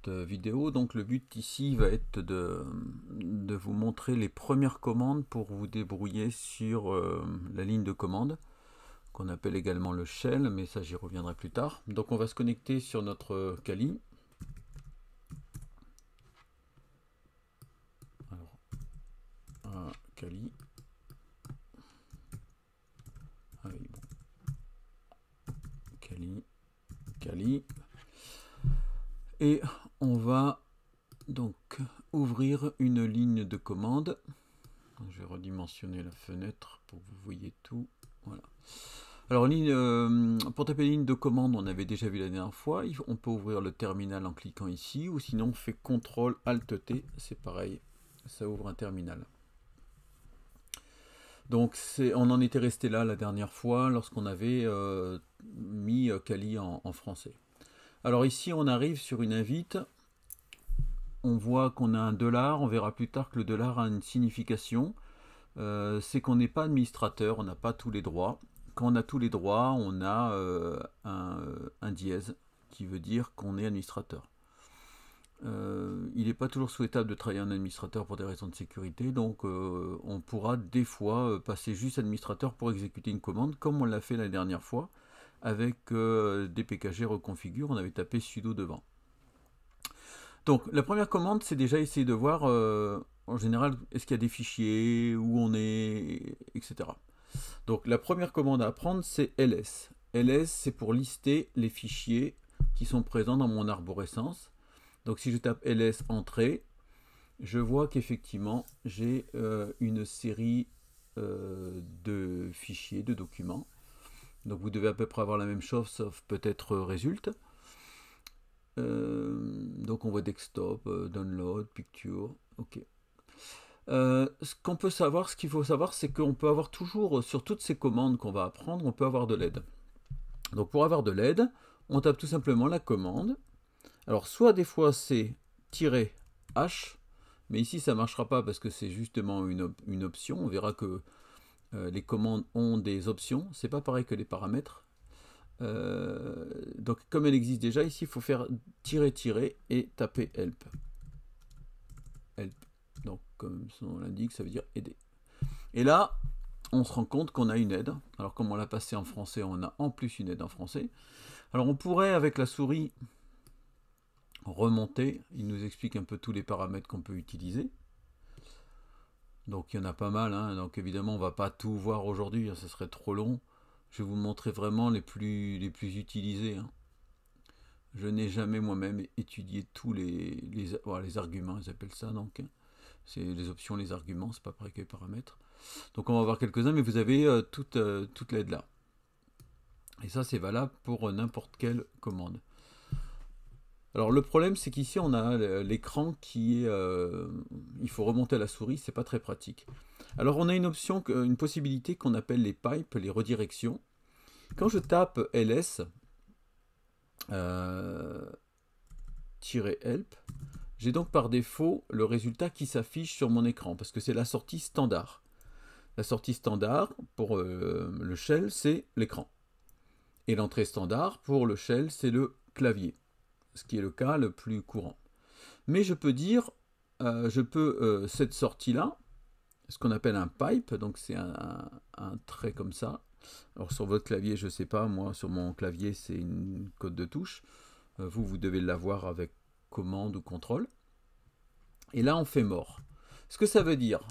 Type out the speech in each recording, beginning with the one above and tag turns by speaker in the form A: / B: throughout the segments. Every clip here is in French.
A: cette vidéo. Donc le but ici va être de vous montrer les premières commandes pour vous débrouiller sur la ligne de commande, qu'on appelle également le shell, mais ça j'y reviendrai plus tard. Donc on va se connecter sur notre Kali. Alors, Kali. Ah oui, bon. Kali. Et on va donc ouvrir une ligne de commande. Je vais redimensionner la fenêtre pour que vous voyez tout. Voilà. Alors, pour taper ligne de commande, on avait déjà vu la dernière fois. On peut ouvrir le terminal en cliquant ici, ou sinon on fait CTRL ALT T, c'est pareil, ça ouvre un terminal. Donc on en était resté là la dernière fois lorsqu'on avait mis Kali en français. Alors ici on arrive sur une invite, on voit qu'on a un $, on verra plus tard que le $ a une signification, c'est qu'on n'est pas administrateur, on n'a pas tous les droits. Quand on a tous les droits, on a un dièse qui veut dire qu'on est administrateur. Il n'est pas toujours souhaitable de travailler en administrateur pour des raisons de sécurité, donc on pourra des fois passer juste administrateur pour exécuter une commande, comme on l'a fait la dernière fois avec dpkg reconfigure, on avait tapé sudo devant. Donc la première commande, c'est déjà essayer de voir en général est-ce qu'il y a des fichiers, où on est, etc. Donc la première commande à apprendre, c'est ls. ls, c'est pour lister les fichiers qui sont présents dans mon arborescence. Donc si je tape ls entrée, je vois qu'effectivement j'ai une série de fichiers, de documents. Donc vous devez à peu près avoir la même chose, sauf peut-être résulte. Donc on voit desktop, download, picture, ok. Ce qu'on peut savoir, ce qu'il faut savoir, c'est qu'on peut avoir toujours, sur toutes ces commandes qu'on va apprendre, on peut avoir de l'aide. Donc pour avoir de l'aide, on tape tout simplement la commande. Alors soit des fois c'est -h, mais ici ça ne marchera pas parce que c'est justement une option. On verra que les commandes ont des options, c'est pas pareil que les paramètres. Donc comme elle existe déjà, ici il faut faire --, et taper help. Donc comme son nom l'indique, ça veut dire aider. Et là, on se rend compte qu'on a une aide. Alors comme on l'a passé en français, on a en plus une aide en français. Alors on pourrait avec la souris remonter, il nous explique un peu tous les paramètres qu'on peut utiliser. Donc il y en a pas mal, hein. Donc évidemment on ne va pas tout voir aujourd'hui, hein, ce serait trop long. Je vais vous montrer vraiment les plus utilisés, hein. Je n'ai jamais moi-même étudié tous les arguments, ils appellent ça donc, hein. C'est les options, les arguments, c'est pas pareil que les paramètres. Donc on va voir quelques-uns, mais vous avez toute l'aide là. Et ça c'est valable pour n'importe quelle commande. Alors le problème c'est qu'ici on a l'écran qui est... il faut remonter à la souris, c'est pas très pratique. Alors on a une option, une possibilité qu'on appelle les pipes, les redirections. Quand je tape ls -help, j'ai donc par défaut le résultat qui s'affiche sur mon écran, parce que c'est la sortie standard. La sortie standard pour le shell, c'est l'écran. Et l'entrée standard pour le shell, c'est le clavier, ce qui est le cas le plus courant. Mais je peux dire, cette sortie-là, ce qu'on appelle un pipe, donc c'est un trait comme ça. Alors sur votre clavier, je ne sais pas, moi sur mon clavier c'est une code de touche. Vous devez l'avoir avec commande ou contrôle. Et là on fait mort. Ce que ça veut dire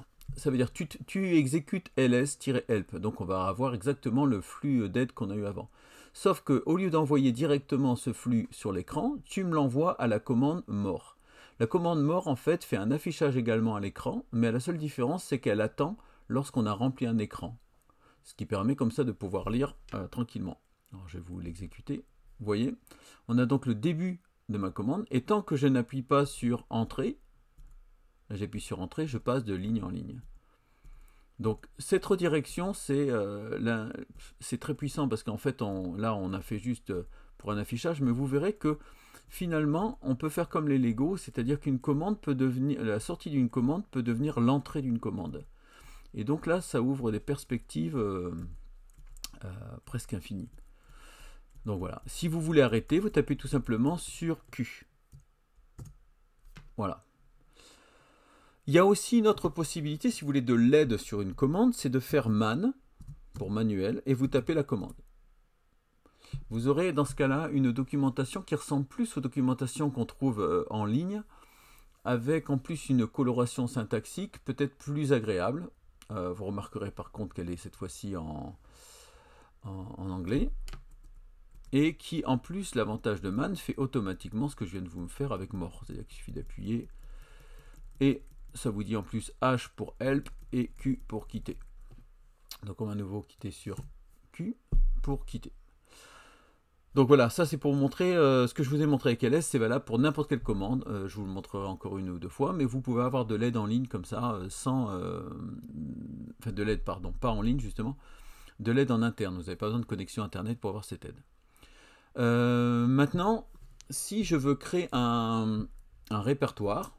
A: tu exécutes ls-help, donc on va avoir exactement le flux d'aide qu'on a eu avant. Sauf qu'au lieu d'envoyer directement ce flux sur l'écran, tu me l'envoies à la commande mort. La commande mort en fait fait un affichage également à l'écran, mais la seule différence c'est qu'elle attend lorsqu'on a rempli un écran. Ce qui permet comme ça de pouvoir lire tranquillement. Alors je vais vous l'exécuter. Vous voyez, on a donc le début de ma commande, et tant que je n'appuie pas sur entrée, j'appuie sur entrée, je passe de ligne en ligne. Donc cette redirection, c'est très puissant parce qu'en fait, là on a fait juste pour un affichage, mais vous verrez que finalement, on peut faire comme les Lego, c'est-à-dire qu'une commande peut devenir, la sortie d'une commande peut devenir l'entrée d'une commande. Et donc là, ça ouvre des perspectives presque infinies. Donc voilà, si vous voulez arrêter, vous tapez tout simplement sur Q. Voilà. Il y a aussi une autre possibilité, si vous voulez de l'aide sur une commande, c'est de faire man, pour manuel, et vous tapez la commande. Vous aurez dans ce cas-là une documentation qui ressemble plus aux documentations qu'on trouve en ligne, avec en plus une coloration syntaxique peut-être plus agréable. Vous remarquerez par contre qu'elle est cette fois-ci en anglais. Et qui en plus, l'avantage de man, fait automatiquement ce que je viens de vous faire avec more. C'est-à-dire qu'il suffit d'appuyer et ça vous dit en plus H pour help et Q pour quitter. Donc on va à nouveau quitter sur Q pour quitter. Donc voilà, ça c'est pour vous montrer ce que je vous ai montré avec LS, c'est valable pour n'importe quelle commande. Je vous le montrerai encore une ou deux fois, mais vous pouvez avoir de l'aide en ligne comme ça, sans... enfin de l'aide, pardon, pas en ligne justement, de l'aide en interne. Vous n'avez pas besoin de connexion internet pour avoir cette aide. Maintenant, si je veux créer un répertoire,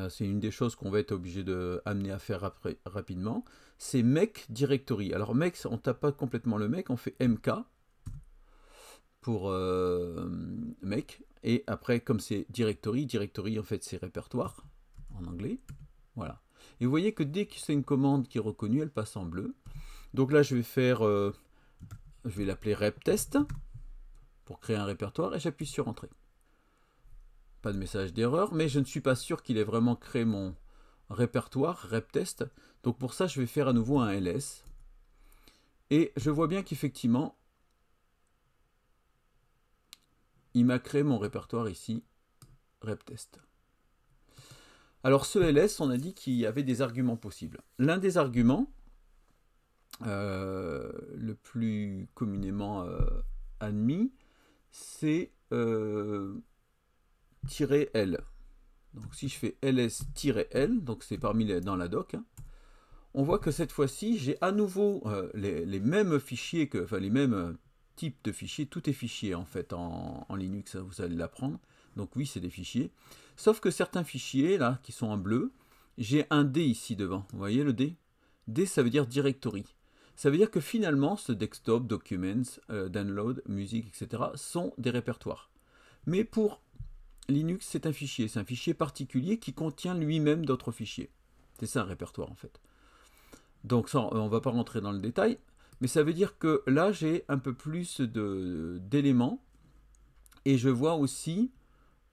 A: c'est une des choses qu'on va être obligé d'amener à faire après, rapidement, c'est make directory. Alors make, on ne tape pas complètement le make, on fait mk pour make, et après comme c'est directory, directory en fait c'est répertoire en anglais, voilà. Et vous voyez que dès que c'est une commande qui est reconnue, elle passe en bleu. Donc là je vais faire, je vais l'appeler reptest pour créer un répertoire et j'appuie sur entrée. Pas de message d'erreur, mais je ne suis pas sûr qu'il ait vraiment créé mon répertoire reptest. Donc pour ça, je vais faire à nouveau un ls. Et je vois bien qu'effectivement, il m'a créé mon répertoire ici, reptest. Alors ce ls, on a dit qu'il y avait des arguments possibles. L'un des arguments, le plus communément admis, c'est -L. Donc si je fais ls-L, donc c'est parmi les dans la doc, hein, on voit que cette fois-ci, j'ai à nouveau les mêmes fichiers, enfin les mêmes types de fichiers. Tout est fichier en fait en Linux, vous allez l'apprendre. Donc oui, c'est des fichiers. Sauf que certains fichiers, là, qui sont en bleu, j'ai un D ici devant. Vous voyez le D? D, ça veut dire directory. Ça veut dire que finalement, ce desktop, documents, download, musique, etc. sont des répertoires. Mais pour Linux, c'est un fichier particulier qui contient lui-même d'autres fichiers. C'est ça un répertoire en fait. Donc ça, on ne va pas rentrer dans le détail, mais ça veut dire que là, j'ai un peu plus d'éléments, et je vois aussi,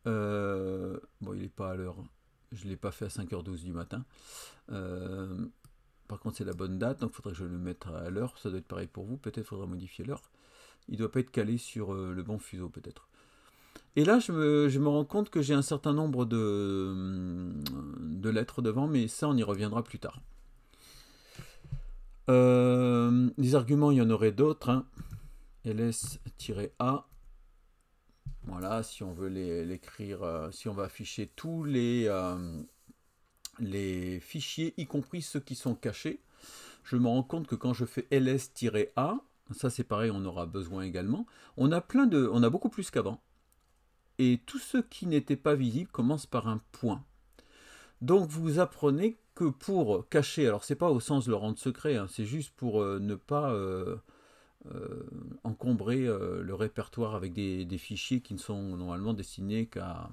A: bon, il n'est pas à l'heure, je ne l'ai pas fait à 5h12 du matin, par contre c'est la bonne date, donc il faudrait que je le mette à l'heure, ça doit être pareil pour vous, peut-être faudra modifier l'heure, il ne doit pas être calé sur le bon fuseau peut-être. Et là, je me rends compte que j'ai un certain nombre de lettres devant, mais ça, on y reviendra plus tard. Les arguments, il y en aurait d'autres. Hein. ls-a. Voilà, si on veut l'écrire, si on va afficher tous les fichiers, y compris ceux qui sont cachés. Je me rends compte que quand je fais ls-a, ça c'est pareil, on aura besoin également. On a beaucoup plus qu'avant. Et tous ceux qui n'étaient pas visibles commencent par un point. Donc vous apprenez que pour cacher, alors c'est pas au sens de le rendre secret, hein, c'est juste pour ne pas encombrer le répertoire avec des fichiers qui ne sont normalement destinés qu'à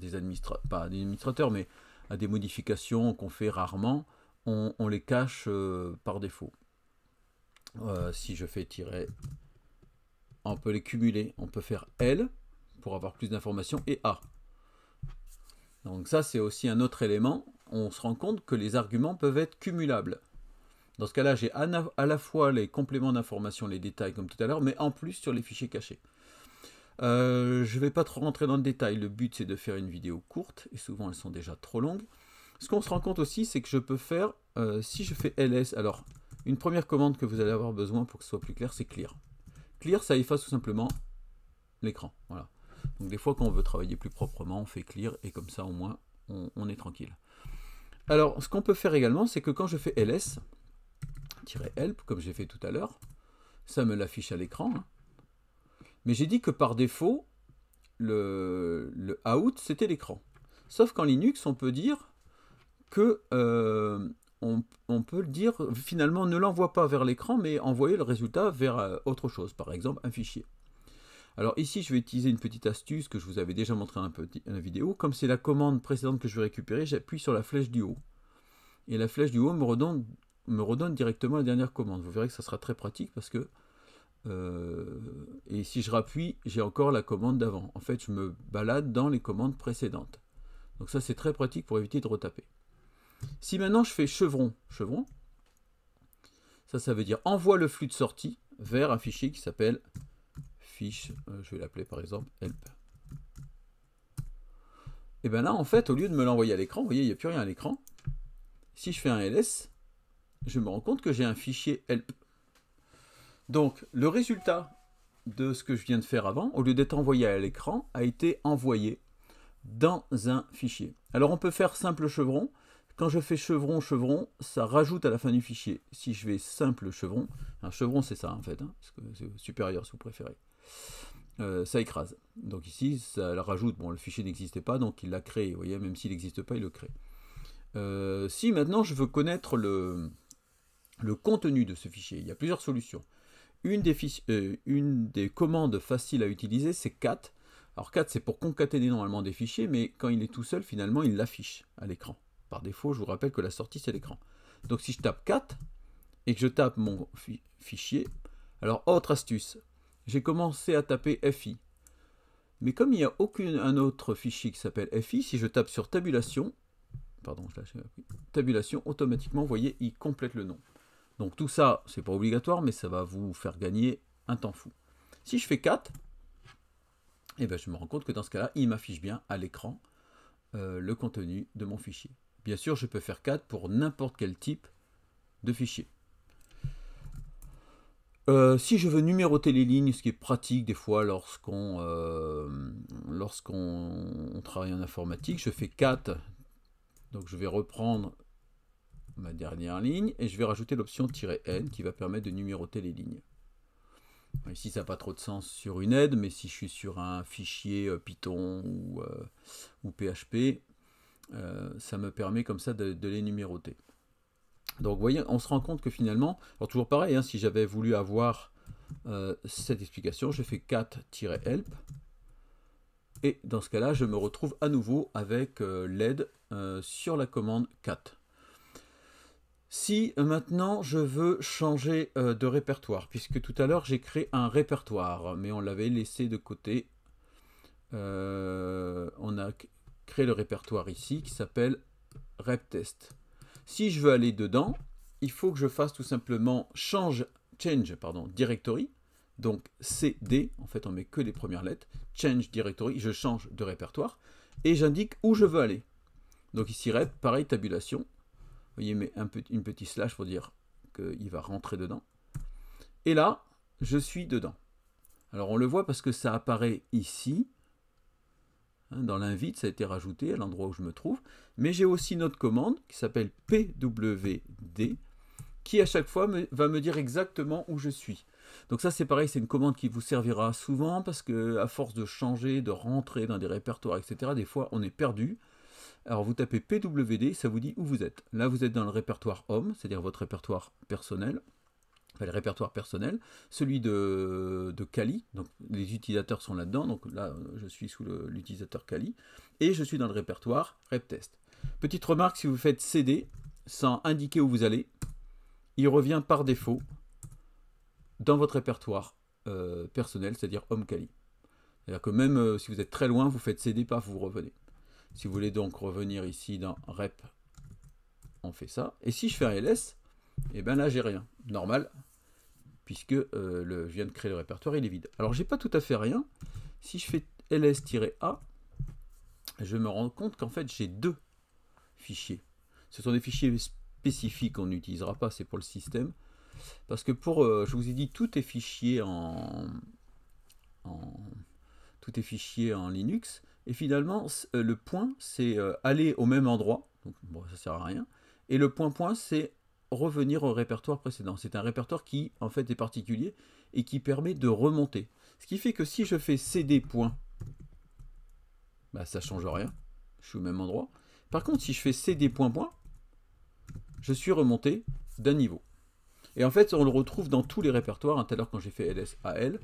A: des administrateurs, pas à des administrateurs, mais à des modifications qu'on fait rarement, on les cache par défaut. Si je fais tirer, on peut les cumuler, on peut faire L, pour avoir plus d'informations, et A. Donc ça, c'est aussi un autre élément. On se rend compte que les arguments peuvent être cumulables. Dans ce cas-là, j'ai à la fois les compléments d'informations, les détails comme tout à l'heure, mais en plus sur les fichiers cachés. Je ne vais pas trop rentrer dans le détail. Le but, c'est de faire une vidéo courte, et souvent, elles sont déjà trop longues. Ce qu'on se rend compte aussi, c'est que je peux faire, si je fais ls, alors, une première commande que vous allez avoir besoin pour que ce soit plus clair, c'est clear. Clear, ça efface tout simplement l'écran. Voilà. Donc des fois quand on veut travailler plus proprement, on fait clear et comme ça au moins on est tranquille. Alors ce qu'on peut faire également, c'est que quand je fais ls-help, comme j'ai fait tout à l'heure, ça me l'affiche à l'écran. Hein. Mais j'ai dit que par défaut, le out c'était l'écran. Sauf qu'en Linux, on peut dire que on peut le dire finalement ne l'envoie pas vers l'écran, mais envoyer le résultat vers autre chose, par exemple un fichier. Alors ici, je vais utiliser une petite astuce que je vous avais déjà montré dans la vidéo. Comme c'est la commande précédente que je vais récupérer, j'appuie sur la flèche du haut. Et la flèche du haut me redonne directement la dernière commande. Vous verrez que ça sera très pratique parce que... et si je rappuie, j'ai encore la commande d'avant. En fait, je me balade dans les commandes précédentes. Donc ça, c'est très pratique pour éviter de retaper. Si maintenant je fais chevron, ça veut dire envoie le flux de sortie vers un fichier qui s'appelle fiche, je vais l'appeler par exemple help. Et bien là, en fait, au lieu de me l'envoyer à l'écran, vous voyez, il n'y a plus rien à l'écran. Si je fais un ls, je me rends compte que j'ai un fichier help. Donc, le résultat de ce que je viens de faire avant, au lieu d'être envoyé à l'écran, a été envoyé dans un fichier. Alors, on peut faire simple chevron. Quand je fais chevron, ça rajoute à la fin du fichier. Si je vais simple chevron, un chevron c'est ça en fait, hein, parce que c'est supérieur si vous préférez. Ça écrase. Donc ici, ça la rajoute. Bon, le fichier n'existait pas, donc il l'a créé. Vous voyez, même s'il n'existe pas, il le crée. Si maintenant je veux connaître le contenu de ce fichier, il y a plusieurs solutions. Une des commandes faciles à utiliser, c'est cat. Alors cat, c'est pour concaténer normalement des fichiers, mais quand il est tout seul, finalement, il l'affiche à l'écran. Par défaut, je vous rappelle que la sortie, c'est l'écran. Donc si je tape cat et que je tape mon fichier, alors autre astuce, j'ai commencé à taper FI. Mais comme il n'y a aucun autre fichier qui s'appelle FI, si je tape sur tabulation, pardon, je lâche, tabulation, automatiquement, vous voyez, il complète le nom. Donc tout ça, c'est pas obligatoire, mais ça va vous faire gagner un temps fou. Si je fais 4, eh ben, je me rends compte que dans ce cas-là, il m'affiche bien à l'écran le contenu de mon fichier. Bien sûr, je peux faire 4 pour n'importe quel type de fichier. Si je veux numéroter les lignes, ce qui est pratique des fois lorsqu'on travaille en informatique, je fais 4. Donc je vais reprendre ma dernière ligne et je vais rajouter l'option "-n" qui va permettre de numéroter les lignes. Ici, ça n'a pas trop de sens sur une aide, mais si je suis sur un fichier Python ou PHP, ça me permet comme ça de les numéroter. Donc vous voyez, on se rend compte que finalement, alors toujours pareil, hein, si j'avais voulu avoir cette explication, je fais cat-help, et dans ce cas-là, je me retrouve à nouveau avec l'aide sur la commande cat. Si maintenant je veux changer de répertoire, puisque tout à l'heure j'ai créé un répertoire, mais on l'avait laissé de côté, on a créé le répertoire ici qui s'appelle reptest. Si je veux aller dedans, il faut que je fasse tout simplement change directory, donc CD, en fait on met que les premières lettres, change directory, je change de répertoire, et j'indique où je veux aller. Donc ici rep, pareil, tabulation, vous voyez, mais une petite slash pour dire qu'il va rentrer dedans. Et là, je suis dedans. Alors on le voit parce que ça apparaît ici, dans l'invite, ça a été rajouté à l'endroit où je me trouve, mais j'ai aussi une autre commande qui s'appelle pwd, qui à chaque fois va me dire exactement où je suis. Donc ça c'est pareil, c'est une commande qui vous servira souvent parce que à force de changer, de rentrer dans des répertoires, etc., des fois on est perdu. Alors vous tapez pwd, ça vous dit où vous êtes. Là vous êtes dans le répertoire home, c'est-à-dire votre répertoire personnel. Enfin, le répertoire personnel, celui de Kali, donc les utilisateurs sont là-dedans, donc là je suis sous l'utilisateur Kali, et je suis dans le répertoire reptest. Petite remarque, si vous faites CD sans indiquer où vous allez, il revient par défaut dans votre répertoire personnel, c'est-à-dire Home Kali. C'est-à-dire que même si vous êtes très loin, vous faites CD, paf, vous revenez. Si vous voulez donc revenir ici dans rep, on fait ça, et si je fais un ls, et bien là j'ai rien, normal, puisque je viens de créer le répertoire, il est vide. Alors j'ai pas tout à fait rien. Si je fais ls-a, je me rends compte qu'en fait j'ai deux fichiers. Ce sont des fichiers spécifiques qu'on n'utilisera pas, c'est pour le système. Parce que je vous ai dit, tout est fichier tout est fichier en Linux, et finalement le point c'est aller au même endroit, donc bon, ça sert à rien, et le point c'est revenir au répertoire précédent. C'est un répertoire qui en fait est particulier et qui permet de remonter. Ce qui fait que si je fais cd point, bah, ça ne change rien, je suis au même endroit. Par contre si je fais cd point, je suis remonté d'un niveau. Et en fait, on le retrouve dans tous les répertoires. Tout à l'heure, quand j'ai fait LSAL,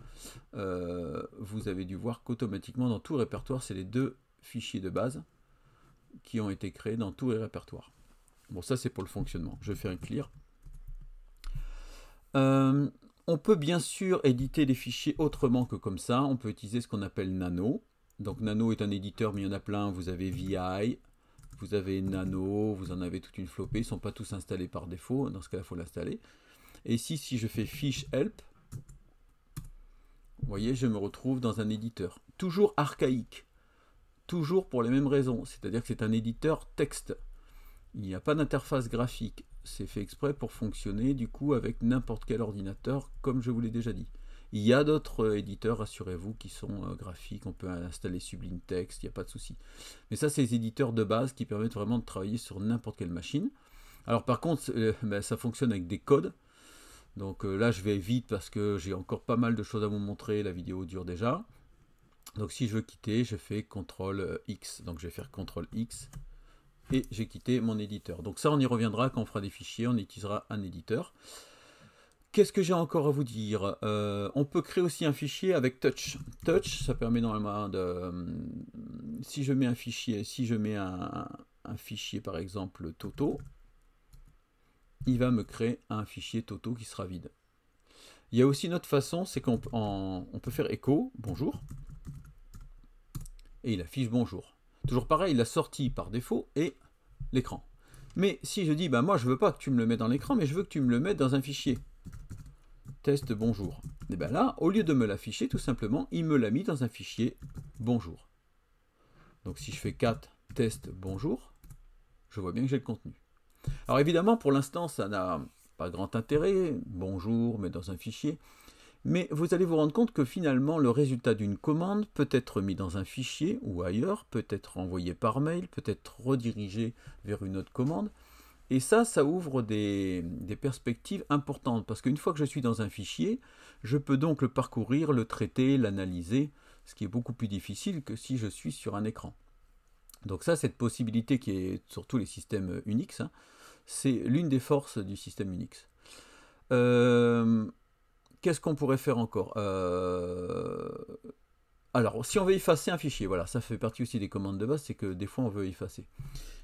A: vous avez dû voir qu'automatiquement, dans tout répertoire, c'est les 2 fichiers de base qui ont été créés dans tous les répertoires. Bon, ça, c'est pour le fonctionnement. Je fais un clear. On peut bien sûr éditer les fichiers autrement que comme ça. On peut utiliser ce qu'on appelle Nano. Donc Nano est un éditeur, mais il y en a plein. Vous avez VI, vous avez Nano, vous en avez toute une flopée. Ils ne sont pas tous installés par défaut. Dans ce cas-là, il faut l'installer. Et ici, si je fais fiche help, vous voyez, je me retrouve dans un éditeur. Toujours archaïque. Toujours pour les mêmes raisons. C'est-à-dire que c'est un éditeur texte. Il n'y a pas d'interface graphique. C'est fait exprès pour fonctionner du coup avec n'importe quel ordinateur, comme je vous l'ai déjà dit. Il y a d'autres éditeurs, rassurez-vous, qui sont graphiques. On peut installer Sublime Text, il n'y a pas de souci. Mais ça, c'est les éditeurs de base qui permettent vraiment de travailler sur n'importe quelle machine. Alors par contre, ça fonctionne avec des codes. Donc là, je vais vite parce que j'ai encore pas mal de choses à vous montrer. La vidéo dure déjà. Donc si je veux quitter, je fais CTRL X. Donc je vais faire CTRL X. Et j'ai quitté mon éditeur. Donc ça, on y reviendra quand on fera des fichiers, on utilisera un éditeur. Qu'est-ce que j'ai encore à vous dire? On peut créer aussi un fichier avec Touch. Touch, ça permet normalement de... Si je mets un fichier, un fichier par exemple Toto, il va me créer un fichier Toto qui sera vide. Il y a aussi une autre façon, c'est qu'on peut faire écho, bonjour, et il affiche bonjour. Toujours pareil, il a sorti par défaut et l'écran. Mais si je dis, bah moi je veux pas que tu me le mettes dans l'écran, mais je veux que tu me le mettes dans un fichier. Test bonjour. Et bien là, au lieu de me l'afficher, tout simplement, il me l'a mis dans un fichier bonjour. Donc si je fais 4 test bonjour, je vois bien que j'ai le contenu. Alors évidemment, pour l'instant, ça n'a pas grand intérêt, bonjour, mais dans un fichier. Mais vous allez vous rendre compte que finalement, le résultat d'une commande peut être mis dans un fichier ou ailleurs, peut être envoyé par mail, peut être redirigé vers une autre commande. Et ça ouvre des perspectives importantes, parce qu'une fois que je suis dans un fichier, je peux donc le parcourir, le traiter, l'analyser, ce qui est beaucoup plus difficile que si je suis sur un écran. Donc ça, cette possibilité qui est sur tous les systèmes Unix, hein, c'est l'une des forces du système Unix. Qu'est-ce qu'on pourrait faire encore? Alors, si on veut effacer un fichier, voilà, ça fait partie aussi des commandes de base, c'est que des fois on veut effacer.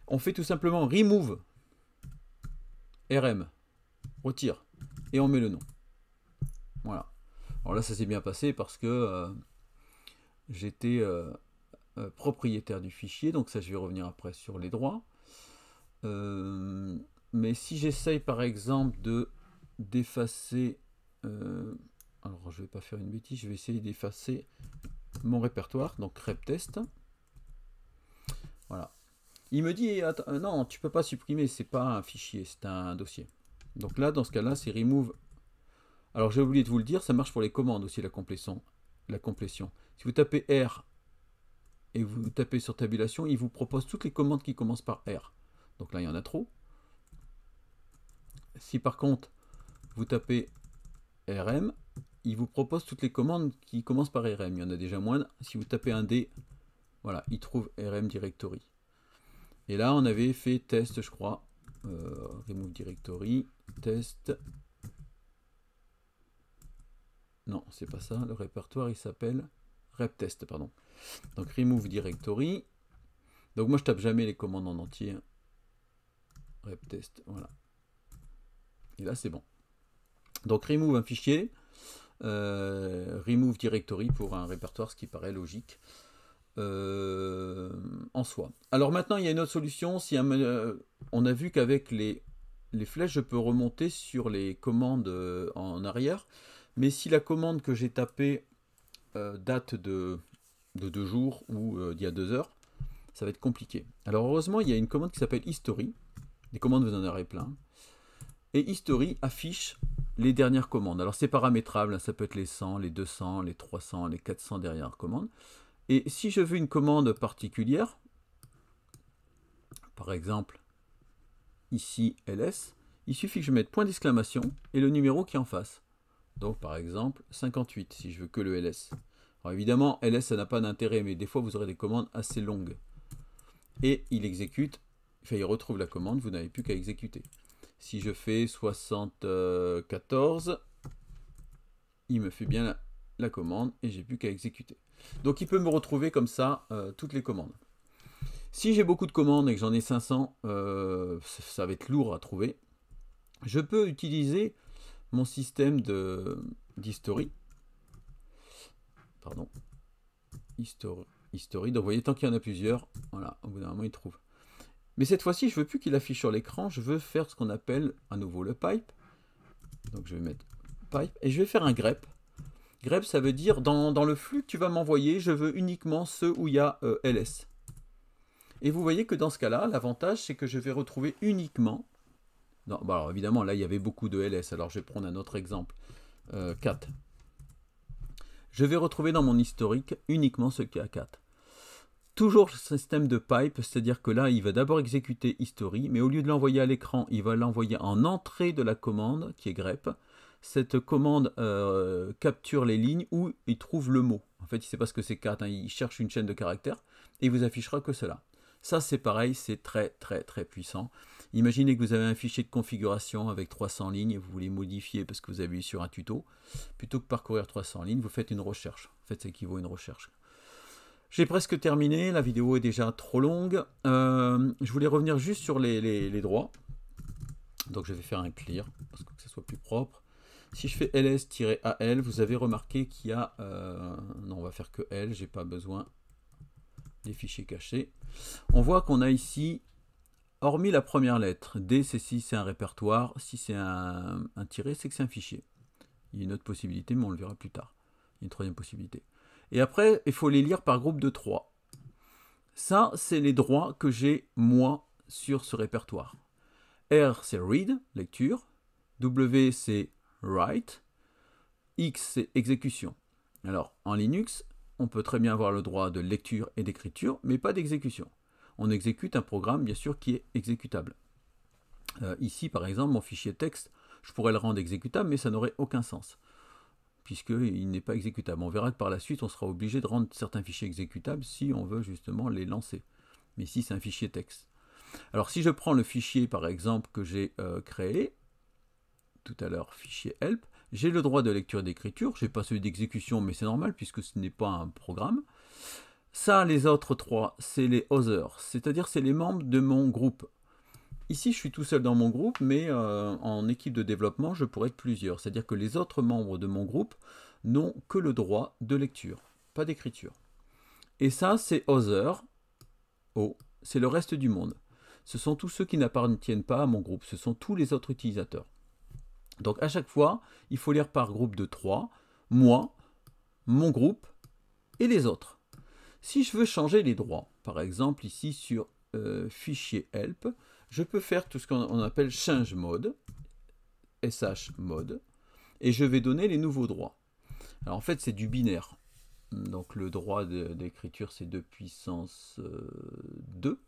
A: On fait tout simplement remove, rm, retire, et on met le nom. Voilà. Alors là, ça s'est bien passé parce que j'étais propriétaire du fichier, donc ça je vais revenir après sur les droits. Mais si j'essaye par exemple d'effacer... alors je vais pas faire une bêtise, je vais essayer d'effacer mon répertoire, donc reptest. Voilà. Il me dit, non, tu peux pas supprimer, c'est pas un fichier, c'est un dossier. Donc là, dans ce cas-là, c'est remove. Alors j'ai oublié de vous le dire, ça marche pour les commandes aussi, la complétion. Si vous tapez R et vous tapez sur tabulation, il vous propose toutes les commandes qui commencent par R. Donc là, il y en a trop. Si par contre, vous tapez RM, il vous propose toutes les commandes qui commencent par RM. Il y en a déjà moins. Si vous tapez un D, voilà, il trouve RM Directory. Et là, on avait fait test, je crois. Remove Directory, test. Non, c'est pas ça. Le répertoire, il s'appelle reptest, pardon. Donc, remove Directory. Donc, moi, je tape jamais les commandes en entier. Reptest, voilà. Et là, c'est bon. Donc, remove un fichier. Remove Directory pour un répertoire, ce qui paraît logique en soi. Alors maintenant, il y a une autre solution. Si on a vu qu'avec les flèches, je peux remonter sur les commandes en arrière. Mais si la commande que j'ai tapée date de 2 jours ou d'il y a 2 heures, ça va être compliqué. Alors heureusement, il y a une commande qui s'appelle History. Les commandes, vous en aurez plein. Et History affiche les dernières commandes. Alors c'est paramétrable, ça peut être les 100, les 200, les 300, les 400 dernières commandes. Et si je veux une commande particulière, par exemple, ici ls, il suffit que je mette point d'exclamation et le numéro qui est en face. Donc par exemple 58, si je veux que le ls. Alors évidemment, ls ça n'a pas d'intérêt, mais des fois vous aurez des commandes assez longues. Et il exécute, enfin il retrouve la commande, vous n'avez plus qu'à exécuter. Si je fais 74, il me fait bien la commande et j'ai plus qu'à exécuter. Donc il peut me retrouver comme ça toutes les commandes. Si j'ai beaucoup de commandes et que j'en ai 500, ça va être lourd à trouver. Je peux utiliser mon système d'history. Pardon. History. Donc vous voyez, tant qu'il y en a plusieurs, voilà, au bout d'un moment, il trouve. Mais cette fois-ci, je ne veux plus qu'il affiche sur l'écran, je veux faire ce qu'on appelle à nouveau le pipe. Donc je vais mettre pipe et je vais faire un grep. Grep, ça veut dire dans le flux que tu vas m'envoyer, je veux uniquement ceux où il y a ls. Et vous voyez que dans ce cas-là, l'avantage, c'est que je vais retrouver uniquement... Non, bon, alors évidemment, là, il y avait beaucoup de ls, alors je vais prendre un autre exemple. 4. Je vais retrouver dans mon historique uniquement ce qui a 4. Toujours le système de pipe, c'est-à-dire que là, il va d'abord exécuter history, mais au lieu de l'envoyer à l'écran, il va l'envoyer en entrée de la commande, qui est grep. Cette commande capture les lignes où il trouve le mot. En fait, il ne sait pas ce que c'est 4, hein, il cherche une chaîne de caractères, et il vous affichera que cela. Ça, c'est pareil, c'est très puissant. Imaginez que vous avez un fichier de configuration avec 300 lignes, et vous voulez modifier parce que vous avez vu sur un tuto. Plutôt que parcourir 300 lignes, vous faites une recherche. En fait, ça équivaut à une recherche. J'ai presque terminé, la vidéo est déjà trop longue. Je voulais revenir juste sur les droits. Donc je vais faire un clear, parce que ça soit plus propre. Si je fais ls-al, vous avez remarqué qu'il y a... non, on va faire que L, j'ai pas besoin des fichiers cachés. On voit qu'on a ici, hormis la première lettre, D c'est si c'est un répertoire, si c'est un tiré, c'est que c'est un fichier. Il y a une autre possibilité, mais on le verra plus tard. Il y a une troisième possibilité. Et après, il faut les lire par groupe de 3. Ça, c'est les droits que j'ai, moi, sur ce répertoire. R, c'est read, lecture. W, c'est write. X, c'est exécution. Alors, en Linux, on peut très bien avoir le droit de lecture et d'écriture, mais pas d'exécution. On exécute un programme, bien sûr, qui est exécutable. Ici, par exemple, mon fichier texte, je pourrais le rendre exécutable, mais ça n'aurait aucun sens, puisqu'il n'est pas exécutable. On verra que par la suite, on sera obligé de rendre certains fichiers exécutables si on veut justement les lancer. Mais ici, c'est un fichier texte. Alors, si je prends le fichier, par exemple, que j'ai créé, tout à l'heure, fichier help, j'ai le droit de lecture et d'écriture, je n'ai pas celui d'exécution, mais c'est normal, puisque ce n'est pas un programme. Ça, les autres trois, c'est les others, c'est-à-dire c'est les membres de mon groupe. Ici, je suis tout seul dans mon groupe, mais en équipe de développement, je pourrais être plusieurs. C'est-à-dire que les autres membres de mon groupe n'ont que le droit de lecture, pas d'écriture. Et ça, c'est other, O, c'est le reste du monde. Ce sont tous ceux qui n'appartiennent pas à mon groupe, ce sont tous les autres utilisateurs. Donc à chaque fois, il faut lire par groupe de 3, moi, mon groupe et les autres. Si je veux changer les droits, par exemple ici sur fichier help, je peux faire tout ce qu'on appelle change mode, sh mode, et je vais donner les nouveaux droits. Alors en fait c'est du binaire, donc le droit d'écriture c'est 2 puissance 2.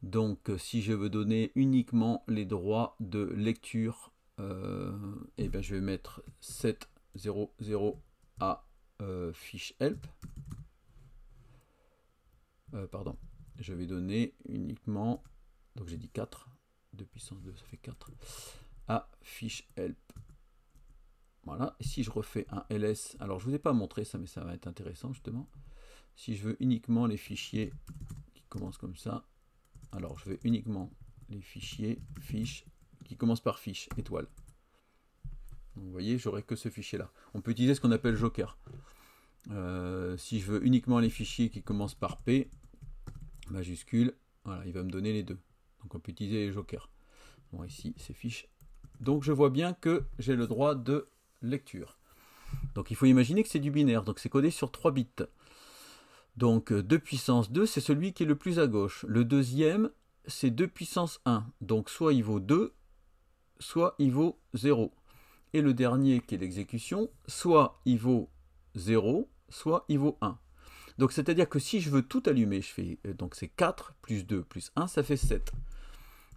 A: Donc si je veux donner uniquement les droits de lecture, et ben je vais mettre 700 à fiche help. Pardon, je vais donner uniquement, donc j'ai dit 4, 2 puissance 2, ça fait 4, à fiche help. Voilà, et si je refais un ls, alors je ne vous ai pas montré ça, mais ça va être intéressant justement. Si je veux uniquement les fichiers qui commencent comme ça, alors je veux uniquement les fichiers fiches qui commencent par fiche, étoile. Donc vous voyez, j'aurai que ce fichier-là. On peut utiliser ce qu'on appelle Joker. Si je veux uniquement les fichiers qui commencent par P, majuscule, voilà, il va me donner les deux. Donc on peut utiliser les jokers. Bon, ici, c'est fiche. Donc je vois bien que j'ai le droit de lecture. Donc il faut imaginer que c'est du binaire, donc c'est codé sur 3 bits. Donc 2 puissance 2, c'est celui qui est le plus à gauche. Le deuxième, c'est 2 puissance 1. Donc soit il vaut 2, soit il vaut 0. Et le dernier, qui est l'exécution, soit il vaut 0, soit il vaut 1. Donc c'est-à-dire que si je veux tout allumer, je fais donc c'est 4 plus 2 plus 1, ça fait 7.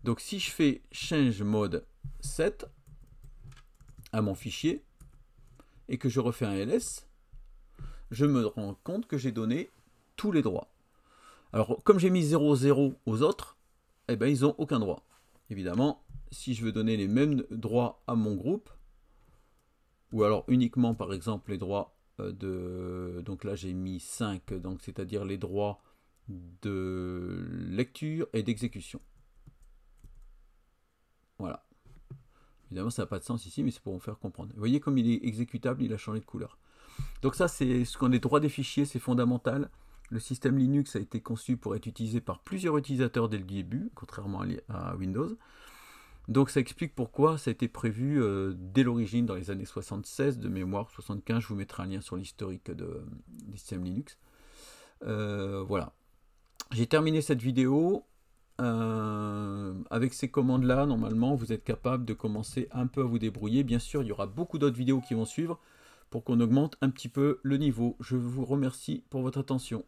A: Donc si je fais change mode 7 à mon fichier et que je refais un ls, je me rends compte que j'ai donné tous les droits. Alors comme j'ai mis 0,0 aux autres, eh ben ils n'ont aucun droit. Évidemment, si je veux donner les mêmes droits à mon groupe, ou alors uniquement par exemple les droits donc là j'ai mis 5, donc c'est-à-dire les droits de lecture et d'exécution. Voilà. Évidemment ça n'a pas de sens ici, mais c'est pour vous faire comprendre. Vous voyez comme il est exécutable, il a changé de couleur. Donc ça c'est ce qu'on est droit des fichiers, c'est fondamental. Le système Linux a été conçu pour être utilisé par plusieurs utilisateurs dès le début, contrairement à Windows. Donc ça explique pourquoi ça a été prévu dès l'origine dans les années 76 de mémoire, 75, je vous mettrai un lien sur l'historique des systèmes Linux. Voilà. J'ai terminé cette vidéo. Avec ces commandes là, normalement vous êtes capable de commencer un peu à vous débrouiller. Bien sûr, il y aura beaucoup d'autres vidéos qui vont suivre pour qu'on augmente un petit peu le niveau. Je vous remercie pour votre attention.